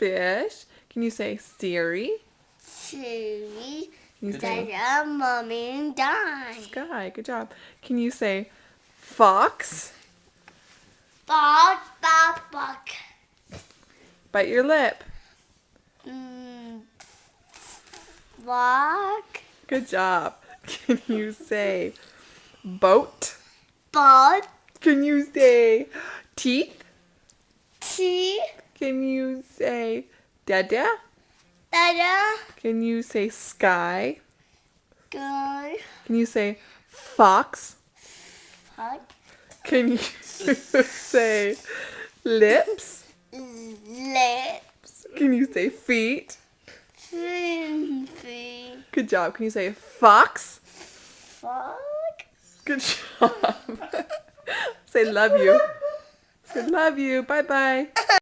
fish. Can you say Siri? Siri. Can you say Dada, mommy, and die. Sky? Good job. Can you say fox? Bark, bark, bark. Bite your lip. Bark. Good job. Can you say boat? Bark. Can you say teeth? Tea. Can you say dada? Dada. Can you say sky? Good. Can you say fox? Hot. Can you say lips? Lips. Can you say feet? Fimpy. Good job. Can you say fox? Fuck. Good job. Say love you. Say love you. Bye bye.